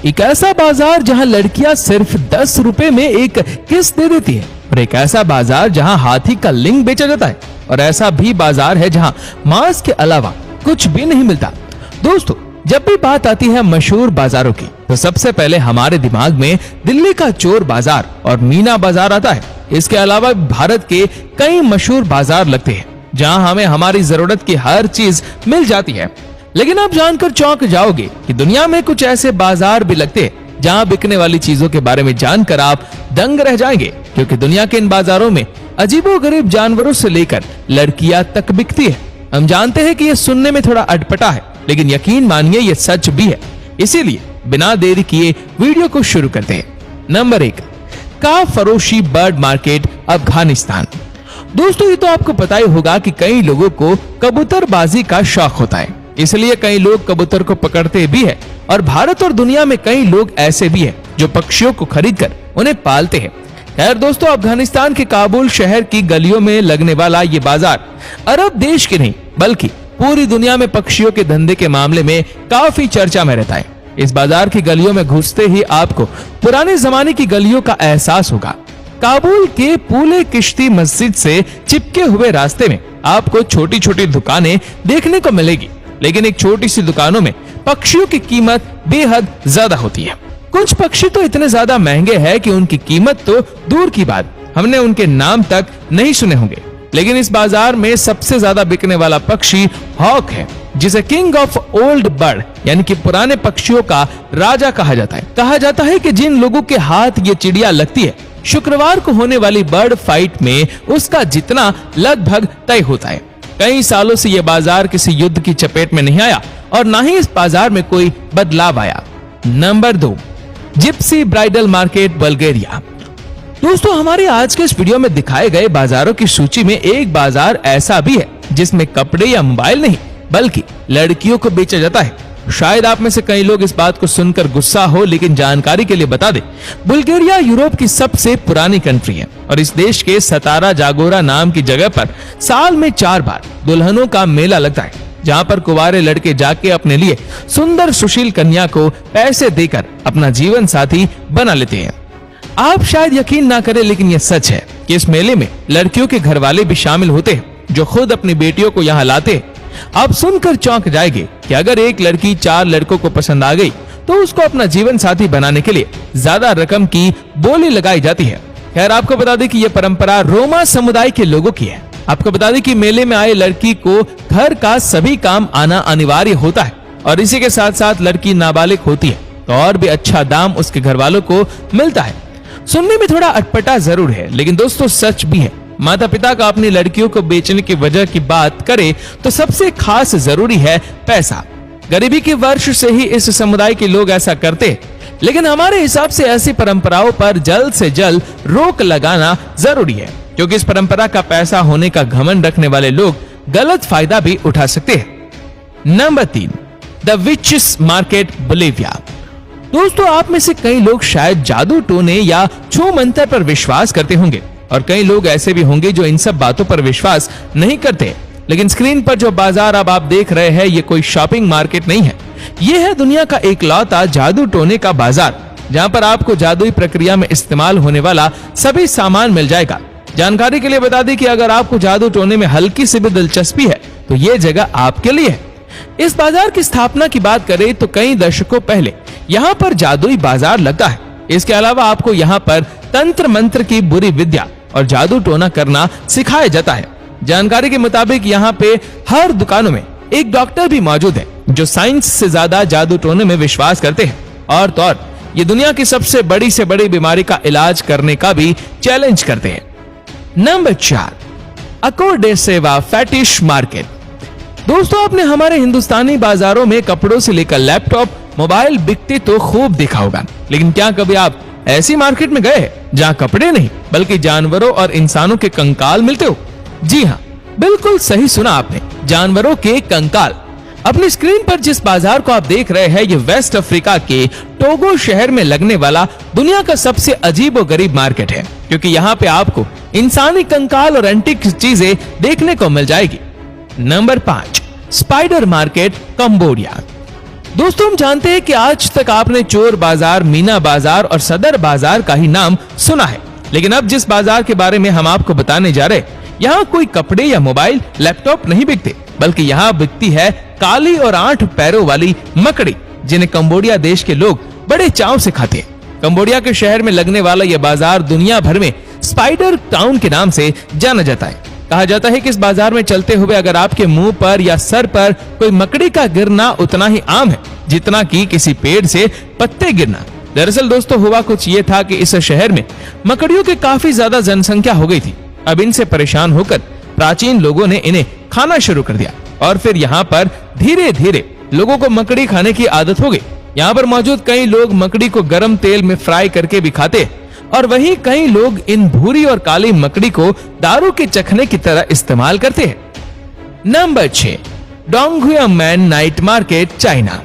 एक ऐसा बाजार जहां लड़कियां सिर्फ 10 रुपए में एक किस दे देती है, और एक ऐसा बाजार जहां हाथी का लिंग बेचा जाता है, और ऐसा भी बाजार है जहां मांस के अलावा कुछ भी नहीं मिलता। दोस्तों, जब भी बात आती है मशहूर बाजारों की, तो सबसे पहले हमारे दिमाग में दिल्ली का चोर बाजार और मीना बाजार आता है। इसके अलावा भारत के कई मशहूर बाजार लगते हैं जहां हमें हमारी जरूरत की हर चीज मिल जाती है। लेकिन आप जानकर चौंक जाओगे कि दुनिया में कुछ ऐसे बाजार भी लगते हैं जहां बिकने वाली चीजों के बारे में जानकर आप दंग रह जाएंगे, क्योंकि दुनिया के इन बाजारों में अजीबोगरीब जानवरों से लेकर लड़कियां तक बिकती है। हम जानते हैं कि यह सुनने में थोड़ा अटपटा है, लेकिन यकीन मानिए यह सच भी है। इसीलिए बिना देरी किए वीडियो को शुरू करते हैं। नंबर 1, काफ फरोशी बर्ड मार्केट, अफगानिस्तान। दोस्तों, ये तो आपको पता ही होगा कि कई लोगों को कबूतरबाजी का शौक होता है, इसलिए कई लोग कबूतर को पकड़ते भी है, और भारत और दुनिया में कई लोग ऐसे भी हैं जो पक्षियों को खरीदकर उन्हें पालते हैं। खैर दोस्तों, अफगानिस्तान के काबुल शहर की गलियों में लगने वाला ये बाजार अरब देश के नहीं बल्कि पूरी दुनिया में पक्षियों के धंधे के मामले में काफी चर्चा में रहता है। इस बाजार की गलियों में घुसते ही आपको पुराने जमाने की गलियों का एहसास होगा। काबुल के पूले किश्ती मस्जिद से चिपके हुए रास्ते में आपको छोटी छोटी दुकानें देखने को मिलेगी, लेकिन एक छोटी सी दुकानों में पक्षियों की कीमत बेहद ज्यादा होती है। कुछ पक्षी तो इतने ज्यादा महंगे हैं कि उनकी कीमत तो दूर की बात, हमने उनके नाम तक नहीं सुने होंगे। लेकिन इस बाजार में सबसे ज्यादा बिकने वाला पक्षी हॉक है, जिसे किंग ऑफ ओल्ड बर्ड यानी कि पुराने पक्षियों का राजा कहा जाता है। कहा जाता है कि जिन लोगों के हाथ ये चिड़िया लगती है, शुक्रवार को होने वाली बर्ड फाइट में उसका जितना लगभग तय होता है। कई सालों से यह बाजार किसी युद्ध की चपेट में नहीं आया और ना ही इस बाजार में कोई बदलाव आया। Number 2, Gypsy bridal market, Bulgaria. दोस्तों, हमारे आज के इस वीडियो में दिखाए गए बाजारों की सूची में एक बाजार ऐसा भी है जिसमें कपड़े या मोबाइल नहीं बल्कि लड़कियों को बेचा जाता है। शायद आप में से कई लोग इस बात को सुनकर गुस्सा हो, लेकिन जानकारी के लिए बता दें, बुल्गारिया यूरोप की सबसे पुरानी कंट्री है और इस देश के सतारा जागोरा नाम की जगह पर साल में 4 बार दुल्हनों का मेला लगता है, जहां पर कुंवारे लड़के जाके अपने लिए सुंदर सुशील कन्या को पैसे देकर अपना जीवन साथी बना लेते हैं। आप शायद यकीन ना करें, लेकिन यह सच है कि इस मेले में लड़कियों के घर वाले भी शामिल होते हैं जो खुद अपनी बेटियों को यहाँ लाते हैं। आप सुनकर चौंक जाएंगे कि अगर एक लड़की 4 लड़कों को पसंद आ गई तो उसको अपना जीवन साथी बनाने के लिए ज्यादा रकम की बोली लगाई जाती है। खैर, आपको बता दें कि यह परंपरा रोमा समुदाय के लोगों की है। आपको बता दें कि मेले में आए लड़की को घर का सभी काम आना अनिवार्य होता है और इसी के साथ साथ लड़की नाबालिग होती है तो और भी अच्छा दाम उसके घर वालों को मिलता है। सुनने में थोड़ा अटपटा जरूर है, लेकिन दोस्तों सच भी है। माता पिता का अपनी लड़कियों को बेचने की वजह की बात करें तो सबसे खास जरूरी है पैसा। गरीबी के वर्ष से ही इस समुदाय के लोग ऐसा करते, लेकिन हमारे हिसाब से ऐसी परंपराओं पर जल्द से जल्द रोक लगाना जरूरी है, क्योंकि इस परंपरा का पैसा होने का घमंड रखने वाले लोग गलत फायदा भी उठा सकते हैं। Number 3, the witches market, Bolivia. दोस्तों, आप में से कई लोग शायद जादू टोने या छू मंत्र पर विश्वास करते होंगे और कई लोग ऐसे भी होंगे जो इन सब बातों पर विश्वास नहीं करते। लेकिन स्क्रीन पर जो बाजार अब आप देख रहे हैं, ये कोई शॉपिंग मार्केट नहीं है। ये है दुनिया का एकलौता जादू टोने का बाजार, जहां पर आपको जादुई प्रक्रिया में इस्तेमाल होने वाला सभी सामान मिल जाएगा। जानकारी के लिए बता दें कि अगर आपको जादू टोने में हल्की सी भी दिलचस्पी है तो ये जगह आपके लिए है। इस बाजार की स्थापना की बात करें तो कई दशकों पहले यहाँ पर जादुई बाजार लगता है। इसके अलावा आपको यहाँ पर तंत्र मंत्र की बुरी विद्या और जादू टोना करना सिखाया जाता है। जानकारी के मुताबिक यहाँ पे हर दुकानों में एक डॉक्टर भी मौजूद है जो साइंस से ज्यादा जादू टोने में विश्वास करते हैं और तो और ये दुनिया की सबसे बड़ी से बड़ी बीमारी का इलाज करने का भी चैलेंज करते हैं। Number 4, Akodessewa fetish market. दोस्तों, आपने हमारे हिंदुस्तानी बाजारों में कपड़ों से लेकर लैपटॉप, मोबाइल बिकते तो खूब देखा होगा, लेकिन क्या कभी आप ऐसी मार्केट में गए जहां कपड़े नहीं बल्कि जानवरों और इंसानों के कंकाल मिलते हो? जी हाँ, बिल्कुल सही सुना आपने, जानवरों के कंकाल। अपनी स्क्रीन पर जिस बाजार को आप देख रहे हैं, ये वेस्ट अफ्रीका के टोगो शहर में लगने वाला दुनिया का सबसे अजीबोगरीब मार्केट है, क्योंकि यहाँ पे आपको इंसानी कंकाल और एंटीक चीजें देखने को मिल जाएगी। Number 5, spider market, Cambodia. दोस्तों हम जानते हैं कि आज तक आपने चोर बाजार, मीना बाजार और सदर बाजार का ही नाम सुना है, लेकिन अब जिस बाजार के बारे में हम आपको बताने जा रहे हैं, यहाँ कोई कपड़े या मोबाइल, लैपटॉप नहीं बिकते, बल्कि यहाँ बिकती है काली और 8 पैरों वाली मकड़ी, जिन्हें कंबोडिया देश के लोग बड़े चाव से खाते हैं। कंबोडिया के शहर में लगने वाला यह बाजार दुनिया भर में स्पाइडर टाउन के नाम से जाना जाता है। कहा जाता है कि इस बाजार में चलते हुए अगर आपके मुंह पर या सर पर कोई मकड़ी का गिरना उतना ही आम है जितना कि किसी पेड़ से पत्ते गिरना। दरअसल दोस्तों हुआ कुछ ये था कि इस शहर में मकड़ियों की काफी ज्यादा जनसंख्या हो गई थी। अब इनसे परेशान होकर प्राचीन लोगों ने इन्हें खाना शुरू कर दिया और फिर यहाँ पर धीरे धीरे लोगों को मकड़ी खाने की आदत हो गई। यहाँ पर मौजूद कई लोग मकड़ी को गरम तेल में फ्राई करके भी खाते और वहीं कई लोग इन भूरी और काली मकड़ी को दारू के चखने की तरह इस्तेमाल करते हैं। Number 6, Donghuamen night market, China.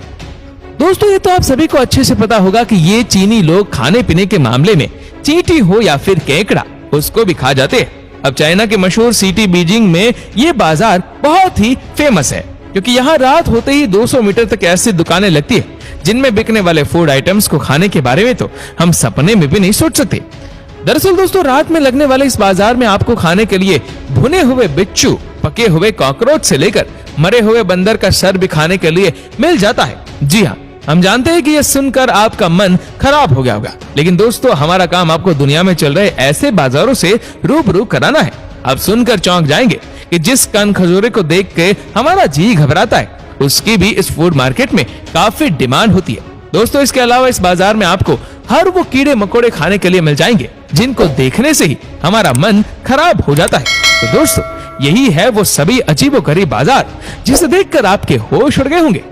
दोस्तों ये तो आप सभी को अच्छे से पता होगा कि ये चीनी लोग खाने पीने के मामले में चींटी हो या फिर केकड़ा, उसको भी खा जाते हैं। अब चाइना के मशहूर सिटी बीजिंग में ये बाजार बहुत ही फेमस है, क्योंकि यहाँ रात होते ही 200 मीटर तक ऐसी दुकानें लगती है जिनमें बिकने वाले फूड आइटम्स को खाने के बारे में तो हम सपने में भी नहीं सोच सकते। दरअसल दोस्तों रात में लगने वाले इस बाजार में आपको खाने के लिए भुने हुए बिच्छू, पके हुए कॉकरोच से लेकर मरे हुए बंदर का सर भी खाने के लिए मिल जाता है। जी हाँ, हम जानते हैं कि यह सुनकर आपका मन खराब हो गया होगा, लेकिन दोस्तों हमारा काम आपको दुनिया में चल रहे ऐसे बाजारों से रूबरू कराना है। आप सुनकर चौंक जाएंगे कि जिस कान खजूरे को देख के हमारा जी घबराता है, उसकी भी इस फूड मार्केट में काफी डिमांड होती है। दोस्तों इसके अलावा इस बाजार में आपको हर वो कीड़े मकोड़े खाने के लिए मिल जाएंगे जिनको देखने से ही हमारा मन खराब हो जाता है। तो दोस्तों यही है वो सभी अजीबोगरीब बाजार जिसे देखकर आपके होश उड़ गए होंगे।